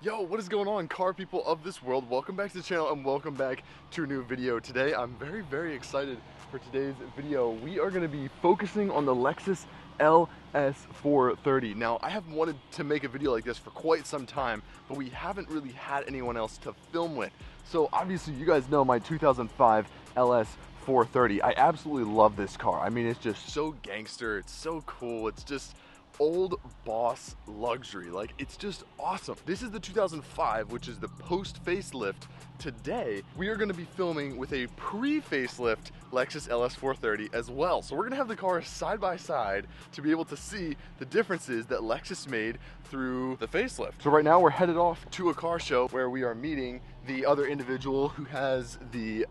Yo, what is going on, car people of this world? Welcome back to the channel and welcome back to a new video. Today, I'm very excited for today's video. We are going to be focusing on the Lexus LS430. Now, I have wanted to make a video like this for quite some time, but we haven't really had anyone else to film with. So obviously, you guys know my 2005 LS430. I absolutely love this car. I mean, it's just so gangster. It's so cool. It's just old boss luxury. Like, it's just awesome. This is the 2005, which is the post-facelift. Today, we are going to be filming with a pre-facelift Lexus LS430 as well. So we're going to have the cars side by side to be able to see the differences that Lexus made through the facelift. So right now we're headed off to a car show where we are meeting the other individual who has the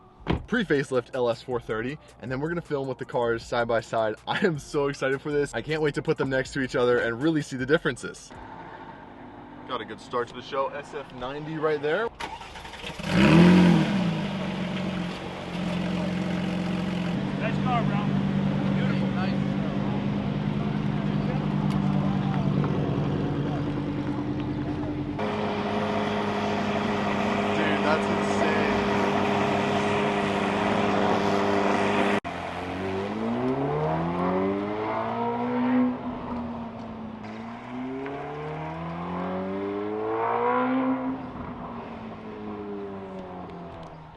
pre-facelift LS430, and then we're gonna film with the cars side by side. I am so excited for this. I can't wait to put them next to each other and really see the differences. Got a good start to the show. SF90 right there. Nice car, bro. Beautiful. Nice. Dude, that's insane.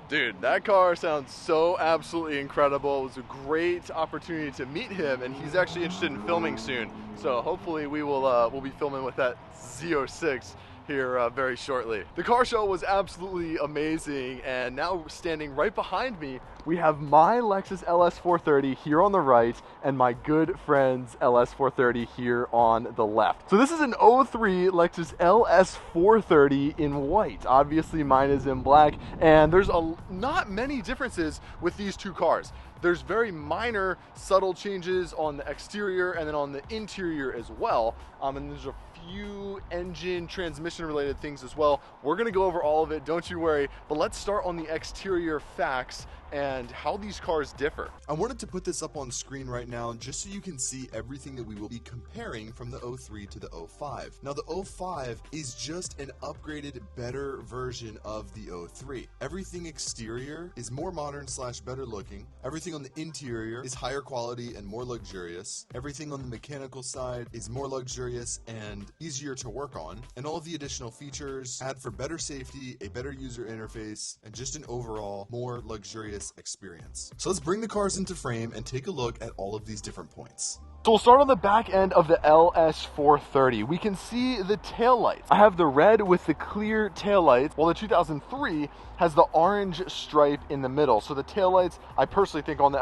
Dude, that car sounds so absolutely incredible. It was a great opportunity to meet him, and he's actually interested in filming soon. So hopefully we'll be filming with that Z06 here very shortly. The car show was absolutely amazing, and now standing right behind me, we have my Lexus LS430 here on the right and my good friend's LS430 here on the left. So this is an 03 Lexus LS430 in white. Obviously mine is in black, and there's not many differences with these two cars. There's very minor subtle changes on the exterior and then on the interior as well, and there's a few engine transmission related things as well. We're gonna go over all of it, don't you worry, but let's start on the exterior facts and how these cars differ. I wanted to put this up on screen right now just so you can see everything that we will be comparing from the 03 to the 05. Now the 05 is just an upgraded, better version of the 03. Everything exterior is more modern / better looking. Everything on the interior is higher quality and more luxurious. Everything on the mechanical side is more luxurious and easier to work on. And all of the additional features add for better safety, a better user interface, and just an overall more luxurious experience. So let's bring the cars into frame and take a look at all of these different points. So we'll start on the back end of the LS430. We can see the taillights. I have the red with the clear taillights, while the 2003 has the orange stripe in the middle. So the taillights, I personally think on the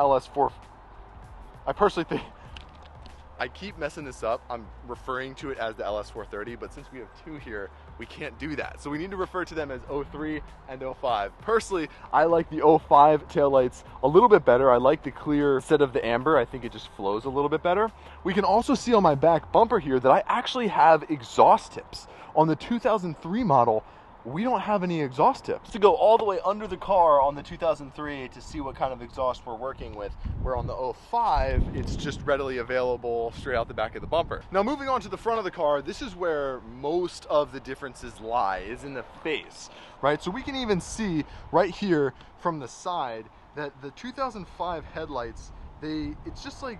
I keep messing this up. I'm referring to it as the LS430, but since we have two here, we can't do that. So we need to refer to them as 03 and 05. Personally, I like the 05 taillights a little bit better. I like the clear instead of the amber. I think it just flows a little bit better. We can also see on my back bumper here that I actually have exhaust tips. On the 2003 model, we don't have any exhaust tips. To go all the way under the car on the 2003 to see what kind of exhaust we're working with, where on the 05, it's just readily available straight out the back of the bumper. Now moving on to the front of the car, this is where most of the differences lie, is in the face, right? So we can even see right here from the side that the 2005 headlights, it's just like,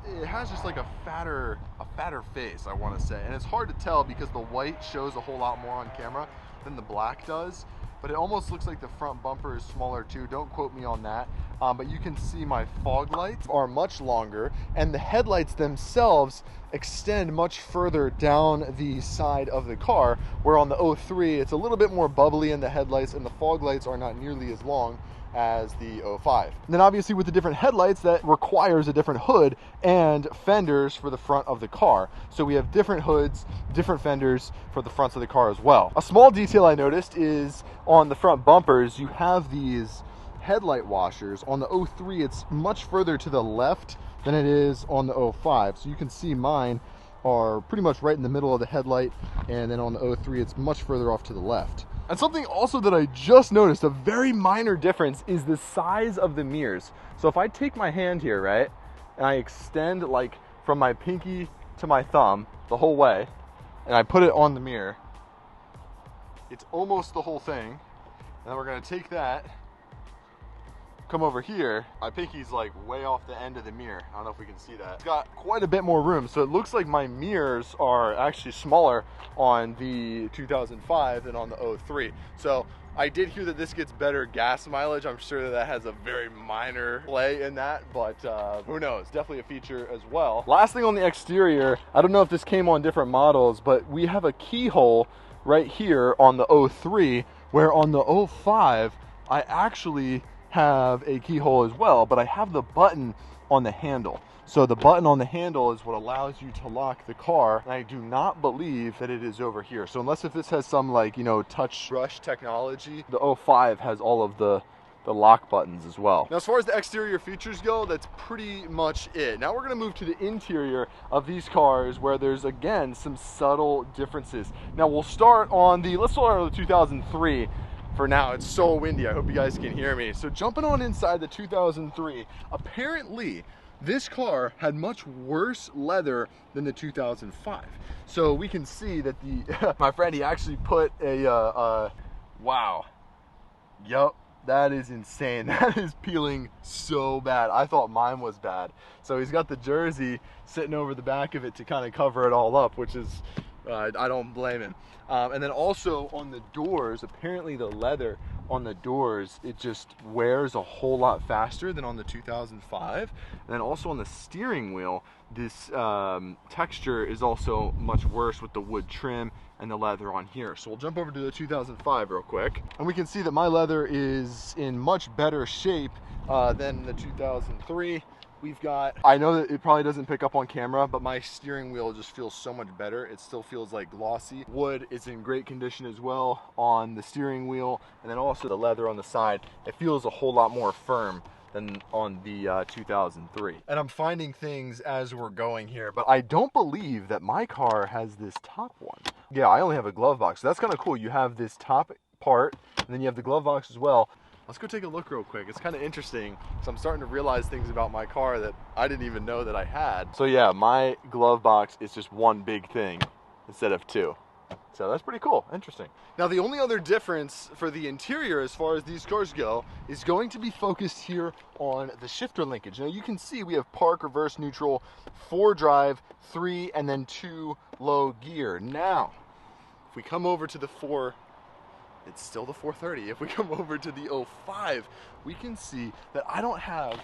it has just like a fatter face, I want to say. And it's hard to tell because the white shows a whole lot more on camera than the black does, but it almost looks like the front bumper is smaller too. Don't quote me on that, but you can see my fog lights are much longer, and the headlights themselves extend much further down the side of the car, where on the 03 it's a little bit more bubbly in the headlights, and the fog lights are not nearly as long as the 05. And then obviously with the different headlights, that requires a different hood and fenders for the front of the car. So we have different hoods, different fenders for the fronts of the car as well. A small detail I noticed is on the front bumpers, you have these headlight washers. On the 03, it's much further to the left than it is on the 05. So you can see mine are pretty much right in the middle of the headlight, and then on the 03, it's much further off to the left. And something also that I just noticed, a very minor difference, is the size of the mirrors. So if I take my hand here, right, and I extend like from my pinky to my thumb the whole way, and I put it on the mirror, It's almost the whole thing. And then we're gonna take that, come over here. My pinky's like way off the end of the mirror. I don't know if we can see that. It's got quite a bit more room, so it looks like my mirrors are actually smaller on the 2005 than on the 03. So I did hear that this gets better gas mileage. I'm sure that has a very minor play in that, but who knows? Definitely a feature as well. Last thing on the exterior, I don't know if this came on different models, but we have a keyhole right here on the 03, where on the 05, I actually have a keyhole as well, but I have the button on the handle. So the button on the handle is what allows you to lock the car, and I do not believe that it is over here. So unless if this has some, like, you know, touch brush technology, the 05 has all of the lock buttons as well. Now, as far as the exterior features go, that's pretty much it. Now we're gonna move to the interior of these cars, where there's, again, some subtle differences. Now we'll start on the, let's start on the 2003. For now, it's so windy, I hope you guys can hear me. So jumping on inside the 2003, apparently this car had much worse leather than the 2005. So we can see that the, my friend, he actually put a, wow. Yup, that is insane. That is peeling so bad. I thought mine was bad. So he's got the jersey sitting over the back of it to kind of cover it all up, which is, I don't blame him. And then also on the doors, apparently the leather on the doors, it just wears a whole lot faster than on the 2005. And then also on the steering wheel, this texture is also much worse with the wood trim and the leather on here. So we'll jump over to the 2005 real quick. And we can see that my leather is in much better shape than the 2003. We've got, I know that it probably doesn't pick up on camera, but my steering wheel just feels so much better. It still feels like glossy. Wood is in great condition as well on the steering wheel, and then also the leather on the side. It feels a whole lot more firm than on the 2003. And I'm finding things as we're going here, but I don't believe that my car has this top one. Yeah, I only have a glove box, so that's kind of cool. You have this top part, and then you have the glove box as well. Let's go take a look real quick. It's kind of interesting, so I'm starting to realize things about my car that I didn't even know that I had. So yeah, my glove box is just one big thing instead of two. So that's pretty cool, interesting. Now the only other difference for the interior as far as these cars go is going to be focused here on the shifter linkage. Now you can see we have park, reverse, neutral, 4 drive, 3, and then 2 low gear. Now, if we come over to the 4, it's still the 430. If we come over to the 05, we can see that I don't have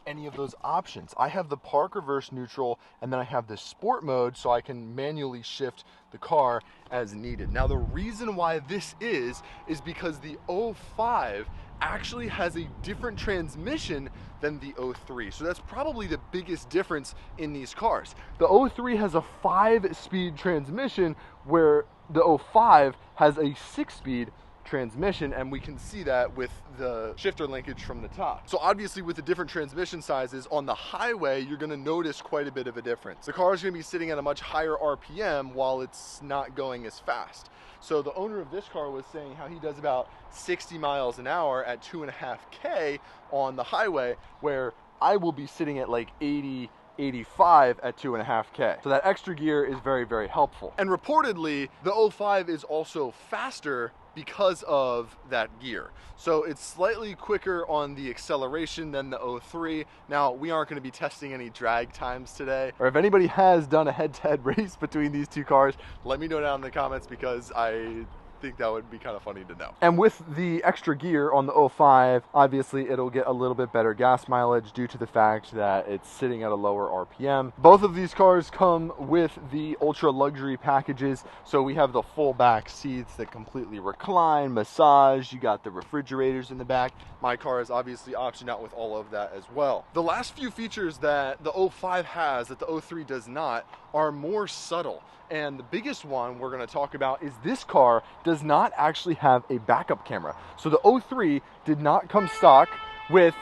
any of those options. I have the park, reverse, neutral, and then I have the sport mode, so I can manually shift the car as needed. Now the reason why this is because the 05 actually has a different transmission than the 03. So that's probably the biggest difference in these cars. The 03 has a 5-speed transmission, where the 05 has a 6-speed transmission, and we can see that with the shifter linkage from the top. So obviously with the different transmission sizes on the highway, you're gonna notice quite a bit of a difference. The car is gonna be sitting at a much higher RPM while it's not going as fast. So the owner of this car was saying how he does about 60 miles an hour at 2.5K on the highway, where I will be sitting at like 80, 85 at 2.5K. So that extra gear is very, very helpful. And reportedly, the 05 is also faster because of that gear. So it's slightly quicker on the acceleration than the 03. Now, we aren't gonna be testing any drag times today. Or if anybody has done a head-to-head race between these two cars, let me know down in the comments, because I think that would be kind of funny to know. And with the extra gear on the 05, obviously it'll get a little bit better gas mileage due to the fact that it's sitting at a lower RPM. Both of these cars come with the ultra luxury packages. So we have the full back seats that completely recline, massage, you got the refrigerators in the back. My car is obviously optioned out with all of that as well. The last few features that the 05 has that the 03 does not are more subtle. And the biggest one we're going to talk about is this car does not actually have a backup camera. So the 03 did not come stock with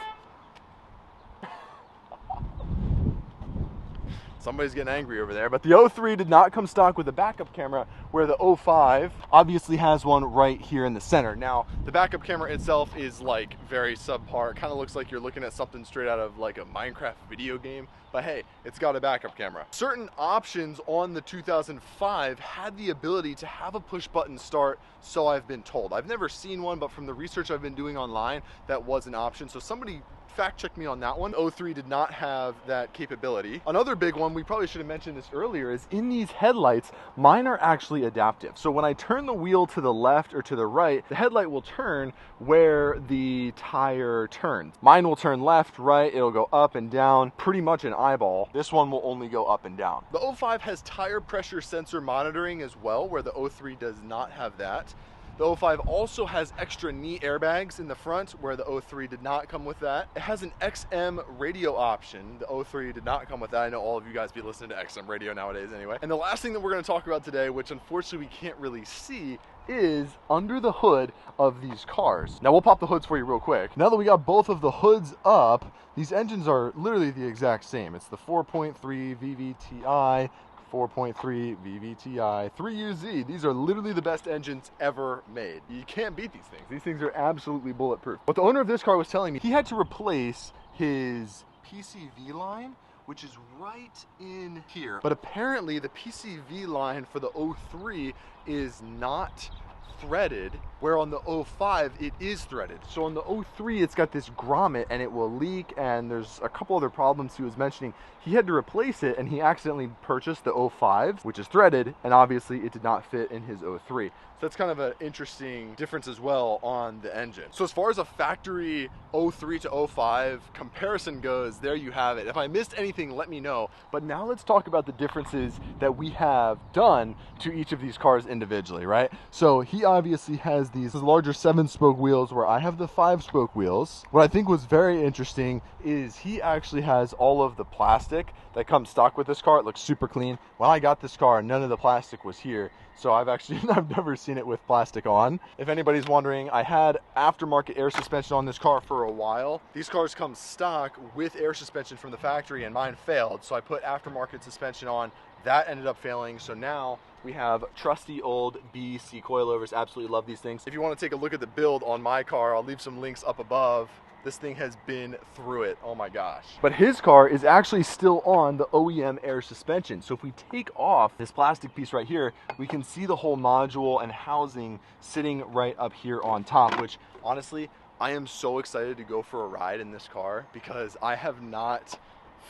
Somebody's getting angry over there. But the 03 did not come stock with a backup camera, where the 05 obviously has one right here in the center. Now, the backup camera itself is like very subpar. It kind of looks like you're looking at something straight out of like a Minecraft video game. But hey, it's got a backup camera. Certain options on the 2005 had the ability to have a push button start, so I've been told. I've never seen one, but from the research I've been doing online, that was an option. So somebody fact check me on that one. 03 did not have that capability. Another big one, we probably should have mentioned this earlier, is in these headlights, mine are actually adaptive. So when I turn the wheel to the left or to the right, the headlight will turn where the tire turns. Mine will turn left, right, it'll go up and down, pretty much an eyeball. This one will only go up and down. The 05 has tire pressure sensor monitoring as well, where the 03 does not have that. The 05 also has extra knee airbags in the front, where the 03 did not come with that. It has an XM radio option. The 03 did not come with that. I know all of you guys be listening to XM radio nowadays anyway. And the last thing that we're going to talk about today, which unfortunately we can't really see, is under the hood of these cars. Now we'll pop the hoods for you real quick. Now that we got both of the hoods up, these engines are literally the exact same. It's the 4.3 VVTi, 4.3 VVTi, 3UZ. These are literally the best engines ever made. You can't beat these things. These things are absolutely bulletproof. But the owner of this car was telling me he had to replace his PCV line, which is right in here. But apparently the PCV line for the 03 is not threaded, where on the 05 it is threaded. So on the 03 it's got this grommet and it will leak, and there's a couple other problems he was mentioning. He had to replace it and he accidentally purchased the 05, which is threaded, and obviously it did not fit in his 03. So that's kind of an interesting difference as well on the engine. So as far as a factory 03 to 05 comparison goes, there you have it. If I missed anything, let me know. But now let's talk about the differences that we have done to each of these cars individually, right? So he obviously has these larger 7-spoke wheels, where I have the 5-spoke wheels. What I think was very interesting is he actually has all of the plastic that comes stock with this car. It looks super clean. When I got this car, none of the plastic was here. So I've never seen it with plastic on. If anybody's wondering, I had aftermarket air suspension on this car for a while. These cars come stock with air suspension from the factory, and mine failed. So I put aftermarket suspension on. That ended up failing. So now we have trusty old BC coilovers. Absolutely love these things. If you want to take a look at the build on my car, I'll leave some links up above. This thing has been through it. Oh my gosh. But his car is actually still on the OEM air suspension. So if we take off this plastic piece right here, we can see the whole module and housing sitting right up here on top, which honestly, I am so excited to go for a ride in this car, because I have not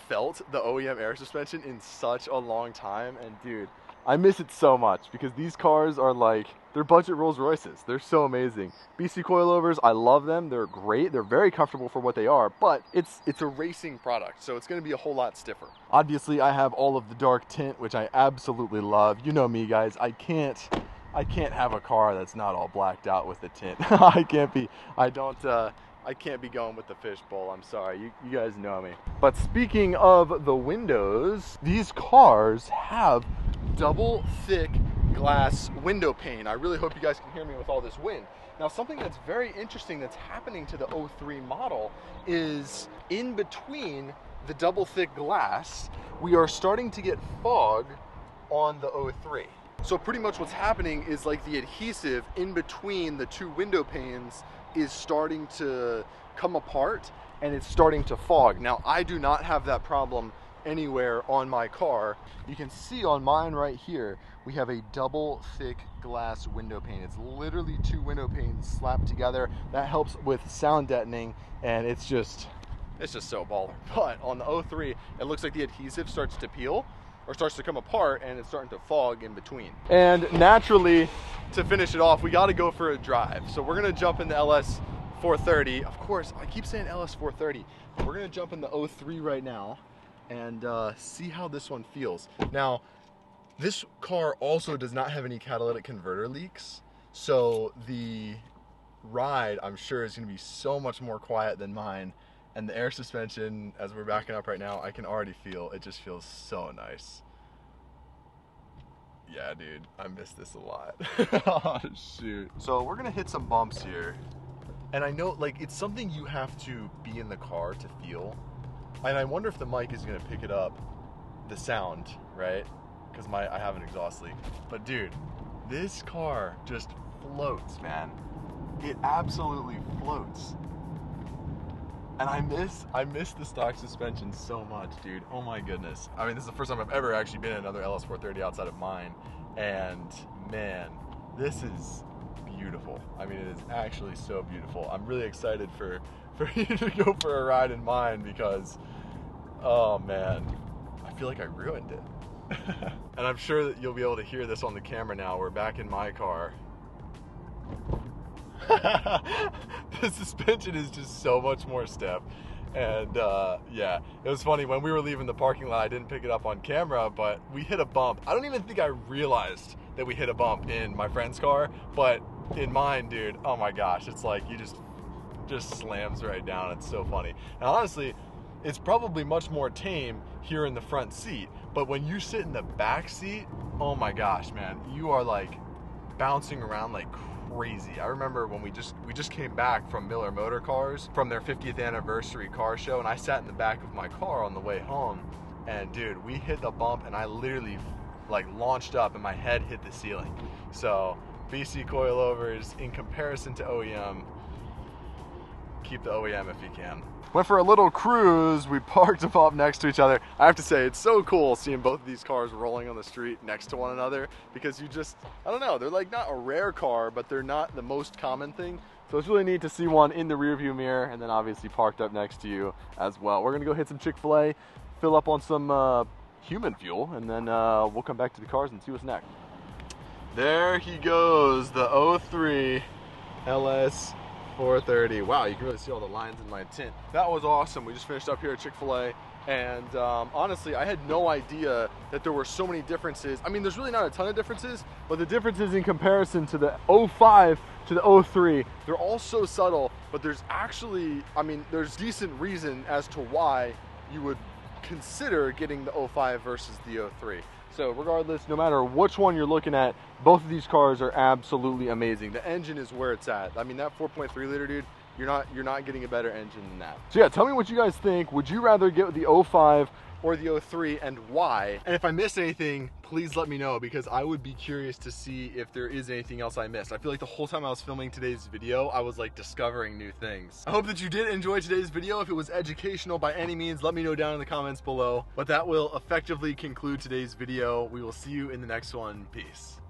felt the OEM air suspension in such a long time. And dude, I miss it so much, because these cars are like, they're budget Rolls-Royces. They're so amazing. BC coilovers, I love them. They're great. They're very comfortable for what they are, but it's a racing product, so it's gonna be a whole lot stiffer. Obviously, I have all of the dark tint, which I absolutely love. You know me, guys. I can't have a car that's not all blacked out with the tint. I can't be going with the fishbowl. I'm sorry, you guys know me. But speaking of the windows, these cars have double thick glass window pane. I really hope you guys can hear me with all this wind. Now, something that's very interesting that's happening to the 03 model is in between the double thick glass, we are starting to get fog on the 03. So pretty much what's happening is like the adhesive in between the two window panes is starting to come apart and it's starting to fog. Now, I do not have that problem anywhere on my car. You can see on mine right here, we have a double thick glass window pane. It's literally two window panes slapped together. That helps with sound deadening, and it's just so baller. But on the 03, it looks like the adhesive starts to peel or starts to come apart, and it's starting to fog in between. And naturally, to finish it off, we got to go for a drive. So we're gonna jump in the LS430. Of course, I keep saying LS430, but we're gonna jump in the 03 right now and see how this one feels. Now, this car also does not have any catalytic converter leaks, so the ride, I'm sure, is gonna be so much more quiet than mine. And the air suspension, as we're backing up right now, I can already feel, it just feels so nice. Yeah, dude, I miss this a lot. Oh, shoot. So we're gonna hit some bumps here. And I know, like, it's something you have to be in the car to feel. And I wonder if the mic is gonna pick it up. the sound, right? Because I have an exhaust leak. But dude, this car just floats, man. It absolutely floats. And I miss the stock suspension so much, dude. Oh my goodness. I mean, this is the first time I've ever actually been in another LS430 outside of mine. And man, this is beautiful. I mean, it is actually so beautiful. I'm really excited for you to go for a ride in mine because, oh man, I feel like I ruined it. And I'm sure that you'll be able to hear this on the camera now. We're back in my car. The suspension is just so much more stiff. And yeah, it was funny when we were leaving the parking lot. I didn't pick it up on camera, but we hit a bump. I don't even think I realized that we hit a bump in my friend's car, but in mine, dude, oh my gosh, it's like you just slams right down. It's so funny. And honestly, it's probably much more tame here in the front seat, but when you sit in the back seat, oh my gosh, man, you are like bouncing around like crazy. I remember when we just came back from Miller Motor Cars from their 50th anniversary car show, and I sat in the back of my car on the way home, and dude, we hit the bump and I literally like launched up and my head hit the ceiling. So VC coilovers in comparison to OEM, keep the OEM if you can. Went for a little cruise. We parked them up next to each other. I have to say, it's so cool seeing both of these cars rolling on the street next to one another, because you just, I don't know, they're like not a rare car, but they're not the most common thing. So it's really neat to see one in the rearview mirror and then obviously parked up next to you as well. We're gonna go hit some Chick-fil-A, fill up on some human fuel, and then we'll come back to the cars and see what's next. There he goes, the 03 LS430. Wow, you can really see all the lines in my tint. That was awesome. We just finished up here at Chick-fil-A, and honestly, I had no idea that there were so many differences. I mean, there's really not a ton of differences, but the differences in comparison to the 05 to the 03, they're all so subtle, but there's actually, I mean, there's decent reason as to why you would consider getting the 05 versus the 03. So regardless, no matter which one you're looking at, both of these cars are absolutely amazing. The engine is where it's at. I mean, that 4.3 liter, dude, you're not getting a better engine than that. So yeah, tell me what you guys think. Would you rather get the 05 or the 03, and why? And if I missed anything, please let me know, because I would be curious to see if there is anything else I missed. I feel like the whole time I was filming today's video, I was like discovering new things. I hope that you did enjoy today's video. If it was educational by any means, let me know down in the comments below. But that will effectively conclude today's video. We will see you in the next one. Peace.